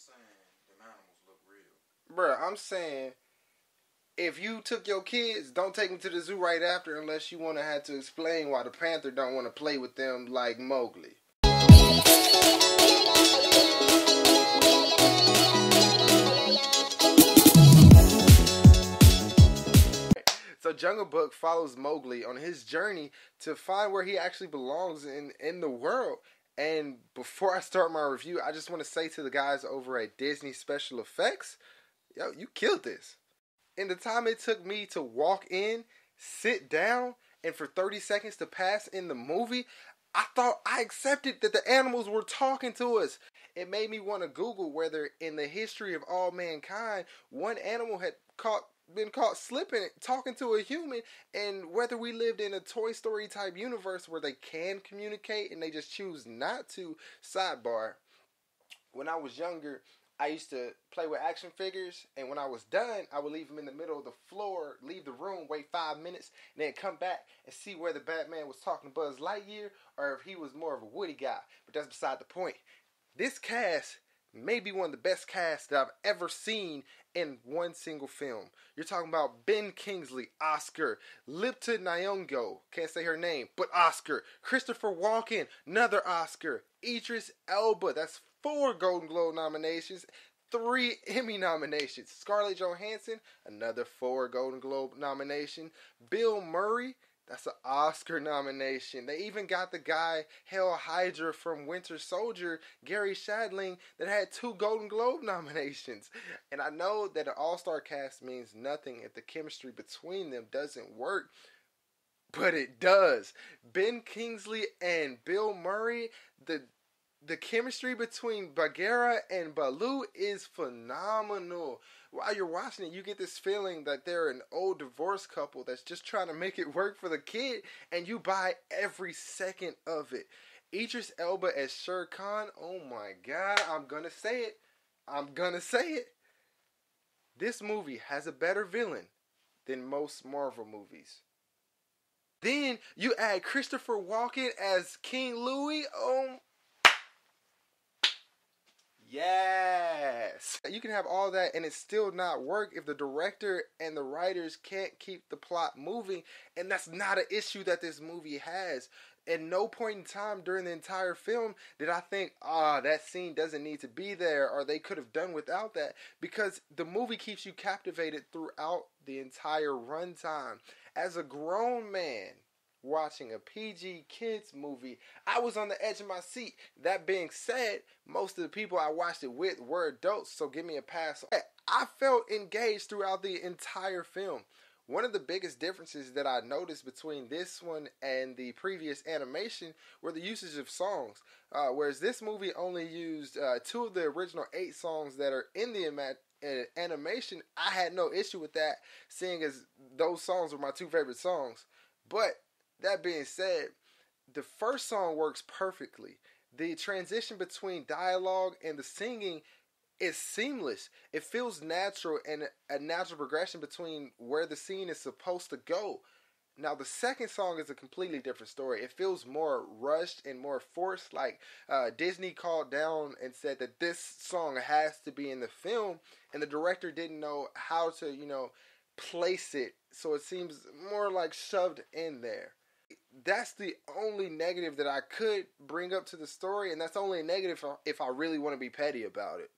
saying them animals look real? Bruh, I'm saying if you took your kids, don't take them to the zoo right after unless you want to have to explain why the panther don't want to play with them like Mowgli. So Jungle Book follows Mowgli on his journey to find where he actually belongs in the world. And before I start my review, I just want to say to the guys over at Disney Special Effects, yo, you killed this. In the time it took me to walk in, sit down, and for 30 seconds to pass in the movie, I thought I accepted that the animals were talking to us. It made me want to Google whether in the history of all mankind, one animal had been caught slipping, talking to a human, and whether we lived in a Toy Story type universe where they can communicate and they just choose not to. Sidebar, when I was younger, I used to play with action figures, and when I was done, I would leave them in the middle of the floor, leave the room, wait 5 minutes, and then come back and see whether Batman was talking to Buzz Lightyear or if he was more of a Woody guy. But that's beside the point. This cast may be one of the best casts that I've ever seen in one single film. You're talking about Ben Kingsley, Oscar. Lupita Nyong'o, can't say her name, but Oscar. Christopher Walken, another Oscar. Idris Elba, that's 4 Golden Globe nominations, 3 Emmy nominations. Scarlett Johansson, another 4 Golden Globe nomination. Bill Murray, that's an Oscar nomination. They even got the guy, Hail Hydra from Winter Soldier, Gary Shandling, that had 2 Golden Globe nominations. And I know that an all-star cast means nothing if the chemistry between them doesn't work, but it does. Ben Kingsley and Bill Murray, the chemistry between Bagheera and Baloo is phenomenal. While you're watching it, you get this feeling that they're an old divorced couple that's just trying to make it work for the kid, and you buy every second of it. Idris Elba as Shere Khan, oh my God, I'm gonna say it. This movie has a better villain than most Marvel movies. Then you add Christopher Walken as King Louie, yes! You can have all that and it still not work if the director and the writers can't keep the plot moving, and that's not an issue that this movie has. At no point in time during the entire film did I think, that scene doesn't need to be there, or they could have done without that, because the movie keeps you captivated throughout the entire runtime. As a grown man watching a PG kids movie, I was on the edge of my seat. That being said, most of the people I watched it with were adults, so give me a pass. I felt engaged throughout the entire film. One of the biggest differences that I noticed between this one and the previous animation were the usage of songs. Whereas this movie only used 2 of the original 8 songs that are in the animation, I had no issue with that, seeing as those songs were my 2 favorite songs. But that being said, the first song works perfectly. The transition between dialogue and the singing is seamless. It feels natural, and a natural progression between where the scene is supposed to go. Now, the second song is a completely different story. It feels more rushed and more forced, like Disney called down and said that this song has to be in the film, and the director didn't know how to, place it, so it seems more like shoved in there. That's the only negative that I could bring up to the story, and that's only a negative if I really want to be petty about it.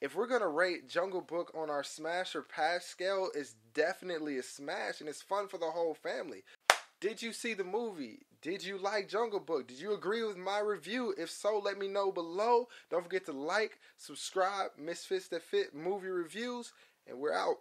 If we're going to rate Jungle Book on our smash or pass scale, it's definitely a smash, and it's fun for the whole family. Did you see the movie? Did you like Jungle Book? Did you agree with my review? If so, let me know below. Don't forget to like, subscribe, Misfits That Fit movie reviews, and we're out.